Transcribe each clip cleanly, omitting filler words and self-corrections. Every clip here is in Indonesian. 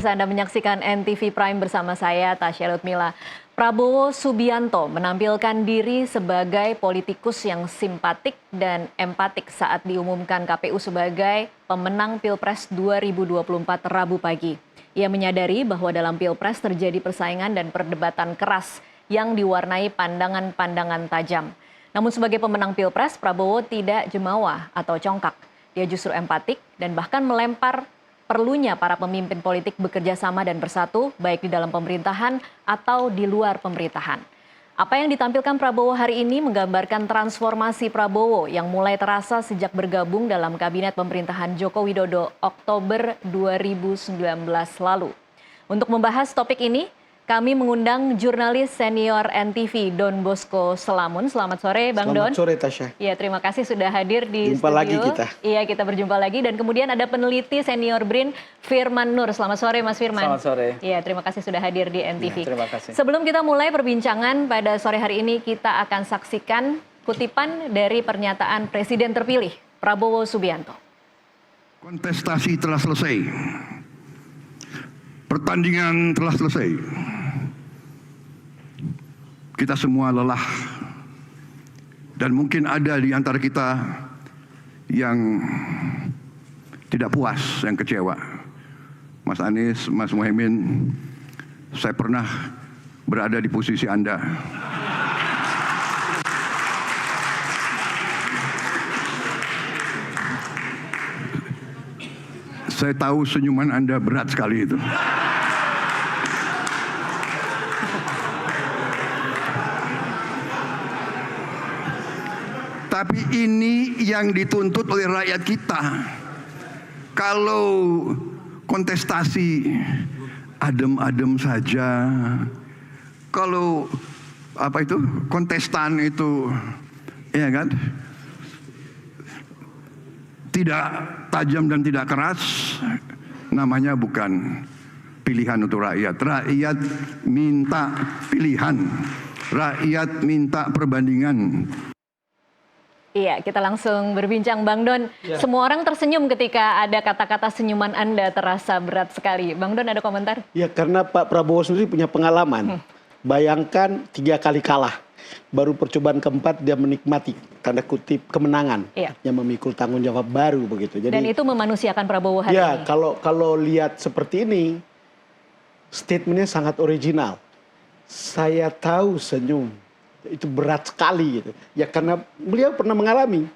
pemirsa, Anda menyaksikan NTV Prime bersama saya, Tasya Lutmila. Prabowo Subianto menampilkan diri sebagai politikus yang simpatik dan empatik saat diumumkan KPU sebagai pemenang Pilpres 2024 Rabu pagi. Ia menyadari bahwa dalam Pilpres terjadi persaingan dan perdebatan keras yang diwarnai pandangan-pandangan tajam. Namun sebagai pemenang Pilpres, Prabowo tidak jemawa atau congkak. Dia justru empatik dan bahkan melempar perlunya para pemimpin politik bekerja sama dan bersatu, baik di dalam pemerintahan atau di luar pemerintahan. Apa yang ditampilkan Prabowo hari ini menggambarkan transformasi Prabowo yang mulai terasa sejak bergabung dalam Kabinet Pemerintahan Joko Widodo Oktober 2019 lalu. Untuk membahas topik ini, kami mengundang jurnalis senior NTV Don Bosco Selamun. Selamat sore, Bang Don. Selamat sore, Tasya. Ya, terima kasih sudah hadir di Jumpa studio. lagi kita. Iya, kita berjumpa lagi. Dan kemudian ada peneliti senior BRIN, Firman Nur. Selamat sore, Mas Firman. Selamat sore. Iya, terima kasih sudah hadir di NTV. Ya, terima kasih. Sebelum kita mulai perbincangan pada sore hari ini, kita akan saksikan kutipan dari pernyataan Presiden terpilih, Prabowo Subianto. Kontestasi telah selesai. Pertandingan telah selesai. Kita semua lelah dan mungkin ada di antara kita yang tidak puas, yang kecewa. Mas Anies, Mas Muhaimin, saya pernah berada di posisi Anda. Saya tahu senyuman Anda berat sekali itu. Tapi ini yang dituntut oleh rakyat kita. Kalau kontestasi adem-adem saja, kalau kontestan itu, ya kan, tidak tajam dan tidak keras, namanya bukan pilihan untuk rakyat. Rakyat minta pilihan, rakyat minta perbandingan. Iya, kita langsung berbincang, Bang Don. Ya. Semua orang tersenyum ketika ada kata-kata senyuman Anda terasa berat sekali. Bang Don ada komentar? Ya, karena Pak Prabowo sendiri punya pengalaman. Bayangkan 3 kali kalah. Baru percobaan keempat dia menikmati, tanda kutip, kemenangan. Iya. Yang memikul tanggung jawab baru begitu. Jadi, dan itu memanusiakan Prabowo hari ini. Ya, kalau lihat seperti ini, statementnya sangat original. Saya tahu senyum. Itu berat sekali gitu. Ya karena beliau pernah mengalami.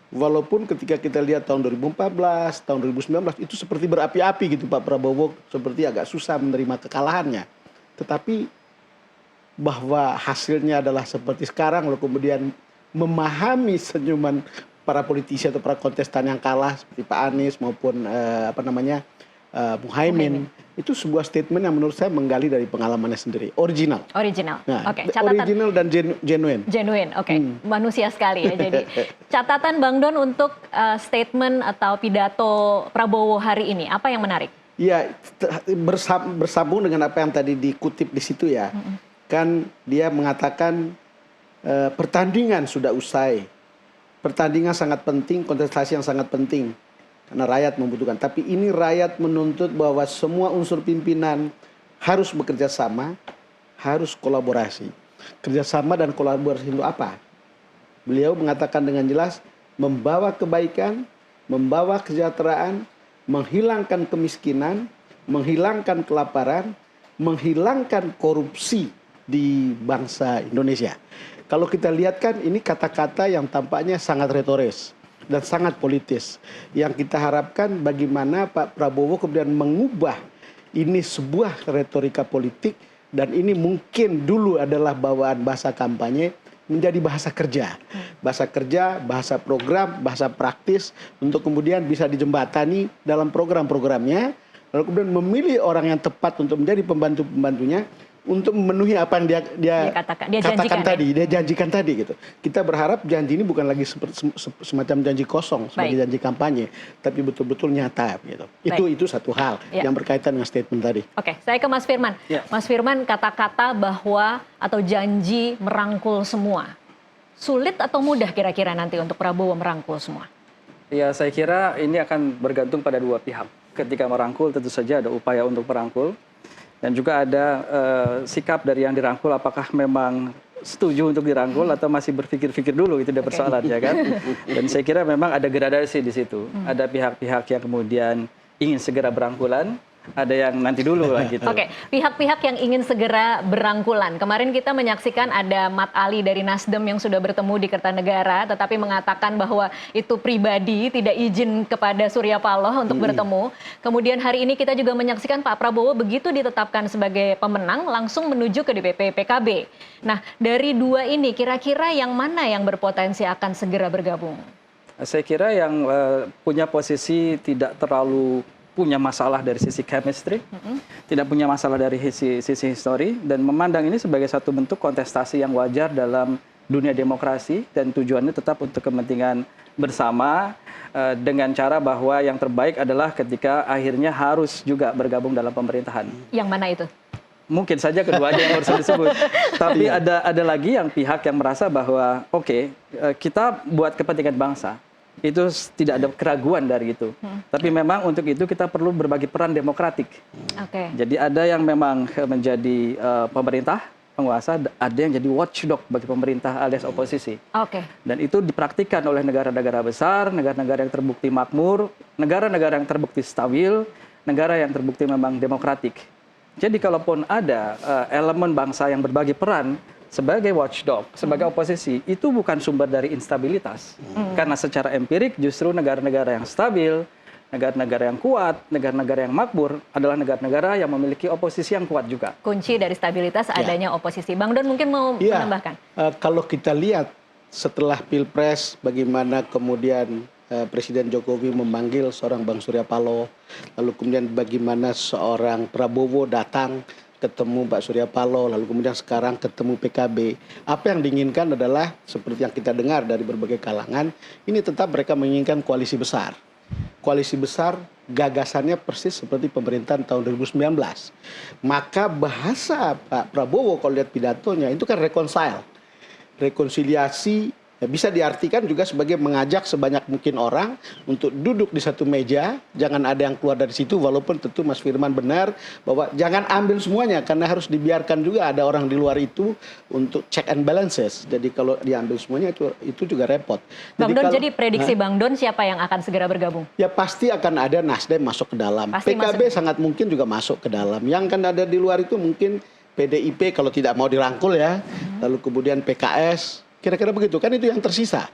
Walaupun ketika kita lihat tahun 2014, tahun 2019 itu seperti berapi-api gitu Pak Prabowo, seperti agak susah menerima kekalahannya. Tetapi bahwa hasilnya adalah seperti sekarang, lalu kemudian memahami senyuman para politisi atau para kontestan yang kalah seperti Pak Anies maupun Muhaimin. Itu sebuah statement yang menurut saya menggali dari pengalamannya sendiri. Original. Nah, Oke, catatan. Original dan genuine. Genuine, oke. Manusia sekali ya. Jadi catatan Bang Don untuk statement atau pidato Prabowo hari ini, apa yang menarik? Ya, bersambung dengan apa yang tadi dikutip di situ ya. Kan dia mengatakan pertandingan sudah usai. Pertandingan sangat penting, kontestasi yang sangat penting. Karena rakyat membutuhkan. Tapi ini rakyat menuntut bahwa semua unsur pimpinan harus bekerja sama, harus kolaborasi. Kerjasama dan kolaborasi itu apa? Beliau mengatakan dengan jelas, membawa kebaikan, membawa kesejahteraan, menghilangkan kemiskinan, menghilangkan kelaparan, menghilangkan korupsi di bangsa Indonesia. Kalau kita lihat kan ini kata-kata yang tampaknya sangat retoris dan sangat politis. Yang kita harapkan bagaimana Pak Prabowo kemudian mengubah ini sebuah retorika politik dan ini mungkin dulu adalah bawaan bahasa kampanye menjadi bahasa kerja. Bahasa kerja, bahasa program, bahasa praktis untuk kemudian bisa dijembatani dalam program-programnya. Lalu kemudian memilih orang yang tepat untuk menjadi pembantu-pembantunya untuk memenuhi apa yang dia katakan tadi, dia janjikan tadi gitu. Kita berharap janji ini bukan lagi semacam janji kosong sebagai janji kampanye, tapi betul-betul nyata gitu. Itu satu hal yang berkaitan dengan statement tadi. Oke, saya ke Mas Firman. Mas Firman, kata-kata bahwa atau janji merangkul semua, sulit atau mudah kira-kira nanti untuk Prabowo merangkul semua? Ya, saya kira ini akan bergantung pada dua pihak. ketika merangkul tentu saja ada upaya untuk merangkul. Dan juga ada sikap dari yang dirangkul apakah memang setuju untuk dirangkul atau masih berpikir-pikir dulu, itu udah persoalan ya kan. Dan saya kira memang ada gradasi di situ. Ada pihak-pihak yang kemudian ingin segera berangkulan, ada yang nanti dulu lah gitu. Oke, pihak-pihak yang ingin segera berangkulan. Kemarin kita menyaksikan ada Mat Ali dari Nasdem yang sudah bertemu di Kertanegara, tetapi mengatakan bahwa itu pribadi, tidak izin kepada Surya Paloh untuk bertemu. Kemudian hari ini kita juga menyaksikan Pak Prabowo begitu ditetapkan sebagai pemenang, langsung menuju ke DPP PKB. Nah, dari dua ini kira-kira yang mana yang berpotensi akan segera bergabung? Saya kira yang punya posisi tidak terlalu punya masalah dari sisi chemistry, tidak punya masalah dari sisi histori, dan memandang ini sebagai satu bentuk kontestasi yang wajar dalam dunia demokrasi, dan tujuannya tetap untuk kepentingan bersama, dengan cara bahwa yang terbaik adalah ketika akhirnya harus juga bergabung dalam pemerintahan. Yang mana itu? Mungkin saja keduanya yang harus disebut. Tapi ada lagi yang pihak yang merasa bahwa oke, kita buat kepentingan bangsa. Itu tidak ada keraguan dari itu. Tapi memang untuk itu kita perlu berbagi peran demokratik. Jadi ada yang memang menjadi pemerintah, penguasa, ada yang jadi watchdog bagi pemerintah alias oposisi. Dan itu dipraktikkan oleh negara-negara besar, negara-negara yang terbukti makmur, negara-negara yang terbukti stabil, negara yang terbukti memang demokratik. Jadi kalaupun ada elemen bangsa yang berbagi peran sebagai watchdog, sebagai oposisi, itu bukan sumber dari instabilitas. Karena secara empirik justru negara-negara yang stabil, negara-negara yang kuat, negara-negara yang makmur adalah negara-negara yang memiliki oposisi yang kuat juga. Kunci dari stabilitas adanya oposisi. Bang Don mungkin mau menambahkan? Kalau kita lihat setelah Pilpres, bagaimana kemudian Presiden Jokowi memanggil seorang Bang Surya Paloh, lalu kemudian bagaimana seorang Prabowo datang ketemu Pak Surya Paloh, lalu kemudian sekarang ketemu PKB. Apa yang diinginkan adalah seperti yang kita dengar dari berbagai kalangan, ini tetap mereka menginginkan koalisi besar. Koalisi besar gagasannya persis seperti pemerintahan tahun 2019. Maka bahasa Pak Prabowo kalau lihat pidatonya itu kan reconcile. Rekonsiliasi bisa diartikan juga sebagai mengajak sebanyak mungkin orang untuk duduk di satu meja, jangan ada yang keluar dari situ, walaupun tentu Mas Firman benar bahwa jangan ambil semuanya karena harus dibiarkan juga ada orang di luar itu untuk check and balances. Jadi kalau diambil semuanya itu juga repot. Bang Don, jadi prediksi Bang Don siapa yang akan segera bergabung? Ya pasti akan ada Nasdem masuk ke dalam. Pasti PKB sangat mungkin juga masuk ke dalam. Yang kan ada di luar itu mungkin PDIP kalau tidak mau dirangkul ya. Lalu kemudian PKS. Kira-kira begitu kan, itu yang tersisa.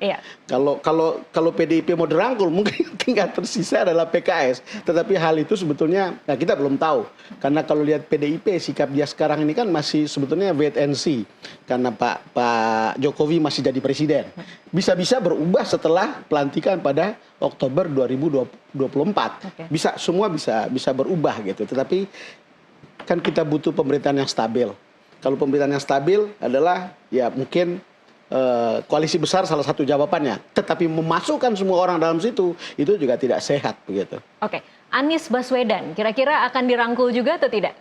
Kalau PDIP mau dirangkul mungkin tinggal tersisa adalah PKS. Tetapi hal itu sebetulnya kita belum tahu. Karena kalau lihat PDIP sikap dia sekarang ini kan masih sebetulnya wait and see. Karena Pak Jokowi masih jadi presiden. Bisa-bisa berubah setelah pelantikan pada Oktober 2024. Semua bisa berubah gitu. Tetapi kan kita butuh pemerintahan yang stabil. Kalau pemerintahan yang stabil adalah ya mungkin koalisi besar salah satu jawabannya, tetapi memasukkan semua orang dalam situ itu juga tidak sehat begitu. Anies Baswedan kira-kira akan dirangkul juga atau tidak?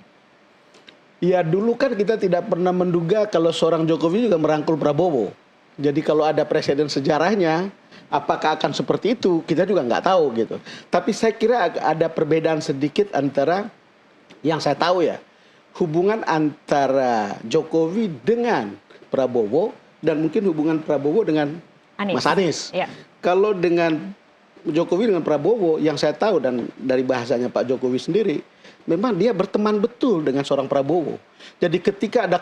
Ya dulu kan kita tidak pernah menduga kalau seorang Jokowi juga merangkul Prabowo. Jadi kalau ada presiden sejarahnya, apakah akan seperti itu kita juga nggak tahu gitu. Tapi saya kira ada perbedaan sedikit antara yang saya tahu ya, hubungan antara Jokowi dengan Prabowo dan mungkin hubungan Prabowo dengan Mas Anies. Kalau dengan Jokowi dengan Prabowo, yang saya tahu dan dari bahasanya Pak Jokowi sendiri, memang dia berteman betul dengan seorang Prabowo. Jadi ketika ada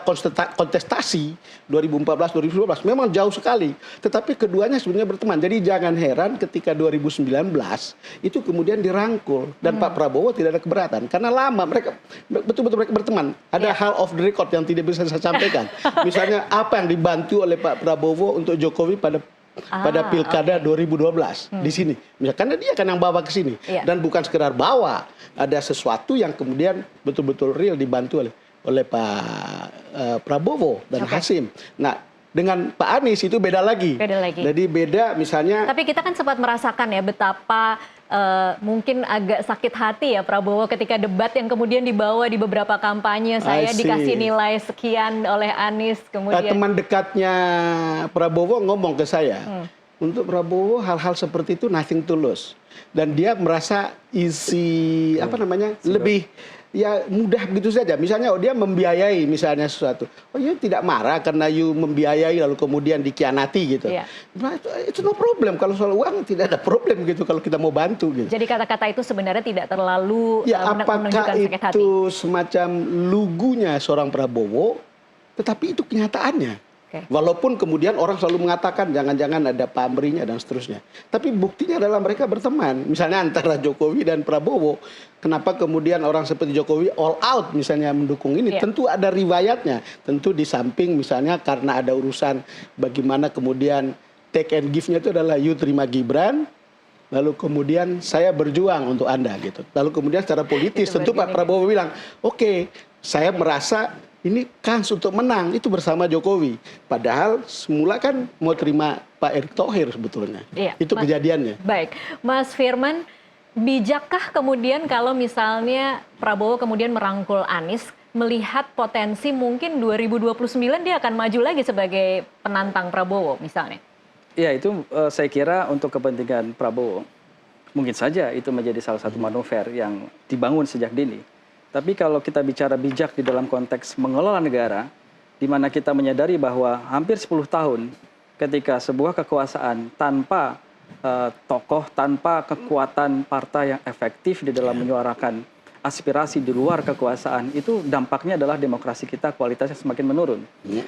kontestasi 2014-2012 memang jauh sekali. Tetapi keduanya sebenarnya berteman. Jadi jangan heran ketika 2019 itu kemudian dirangkul. Dan Pak Prabowo tidak ada keberatan. Karena lama mereka betul-betul mereka berteman. Ada hal off the record yang tidak bisa saya sampaikan. Misalnya apa yang dibantu oleh Pak Prabowo untuk Jokowi pada Pilkada 2012 di sini. Karena dia kan yang bawa ke sini. Dan bukan sekedar bawa. Ada sesuatu yang kemudian betul-betul real dibantu oleh Pak Prabowo dan Hasim. Nah, dengan Pak Anies itu beda lagi. Jadi beda misalnya. Tapi kita kan sempat merasakan ya betapa mungkin agak sakit hati ya Prabowo ketika debat yang kemudian dibawa di beberapa kampanye. Saya dikasih nilai sekian oleh Anies. Kemudian teman dekatnya Prabowo ngomong ke saya, Untuk Prabowo hal-hal seperti itu nothing to lose. Dan dia merasa lebih ya mudah begitu saja. Misalnya dia membiayai misalnya sesuatu. Oh ya tidak marah karena you membiayai lalu kemudian dikhianati gitu. Iya. Nah, itu no problem. Kalau soal uang tidak ada problem gitu kalau kita mau bantu gitu. Jadi kata-kata itu sebenarnya tidak terlalu Ya menunjukkan apakah sakit hati. itu semacam lugunya seorang Prabowo, tetapi itu kenyataannya. Oke. Walaupun kemudian orang selalu mengatakan jangan-jangan ada pamrihnya dan seterusnya. Tapi buktinya adalah mereka berteman. Misalnya antara Jokowi dan Prabowo. Kenapa kemudian orang seperti Jokowi all out misalnya mendukung ini? Iya. Tentu ada riwayatnya. Tentu di samping misalnya karena ada urusan bagaimana kemudian take and give-nya itu adalah you terima Gibran. Lalu kemudian saya berjuang untuk Anda gitu. Lalu kemudian secara politis Itu tentu Pak bargaining. Prabowo bilang, oke, saya merasa ini kans untuk menang itu bersama Jokowi. Padahal semula kan mau terima Pak Erick Thohir sebetulnya. Iya, Itu kejadiannya. Baik, Mas Firman, bijakkah kemudian kalau misalnya Prabowo kemudian merangkul Anies, melihat potensi mungkin 2029 dia akan maju lagi sebagai penantang Prabowo misalnya? Ya itu saya kira untuk kepentingan Prabowo. Mungkin saja itu menjadi salah satu manuver yang dibangun sejak dini. Tapi kalau kita bicara bijak di dalam konteks mengelola negara, di mana kita menyadari bahwa hampir 10 tahun ketika sebuah kekuasaan tanpa tokoh, tanpa kekuatan partai yang efektif di dalam menyuarakan aspirasi di luar kekuasaan, itu dampaknya adalah demokrasi kita kualitasnya semakin menurun.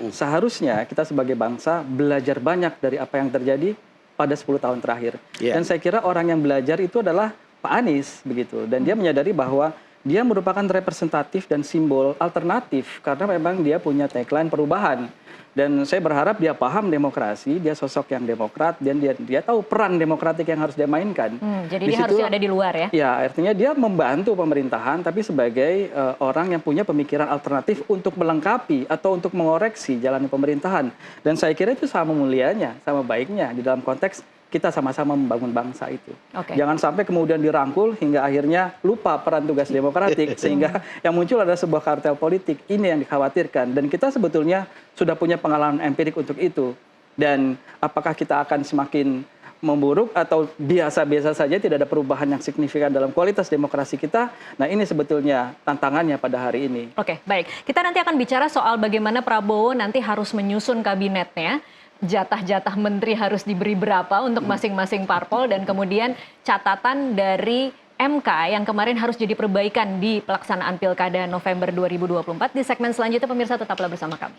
Seharusnya kita sebagai bangsa belajar banyak dari apa yang terjadi pada 10 tahun terakhir. Yeah. Dan saya kira orang yang belajar itu adalah Pak Anies begitu. Dan dia menyadari bahwa dia merupakan representatif dan simbol alternatif karena memang dia punya tagline perubahan. Dan saya berharap dia paham demokrasi, dia sosok yang demokrat, dan dia tahu peran demokratik yang harus dia mainkan. Jadi Di dia situ, harusnya ada di luar ya? Ya, artinya dia membantu pemerintahan, tapi sebagai orang yang punya pemikiran alternatif untuk melengkapi atau untuk mengoreksi jalannya pemerintahan. Dan saya kira itu sama mulianya, sama baiknya di dalam konteks kita sama-sama membangun bangsa itu. Oke. Jangan sampai kemudian dirangkul hingga akhirnya lupa peran tugas demokratik sehingga yang muncul adalah sebuah kartel politik. Ini yang dikhawatirkan dan kita sebetulnya sudah punya pengalaman empirik untuk itu. Dan apakah kita akan semakin memburuk atau biasa-biasa saja tidak ada perubahan yang signifikan dalam kualitas demokrasi kita? Nah, ini sebetulnya tantangannya pada hari ini. Oke, baik. Kita nanti akan bicara soal bagaimana Prabowo nanti harus menyusun kabinetnya. Jatah-jatah menteri harus diberi berapa untuk masing-masing parpol dan kemudian catatan dari MK yang kemarin harus jadi perbaikan di pelaksanaan Pilkada November 2024. Di segmen selanjutnya pemirsa tetaplah bersama kami.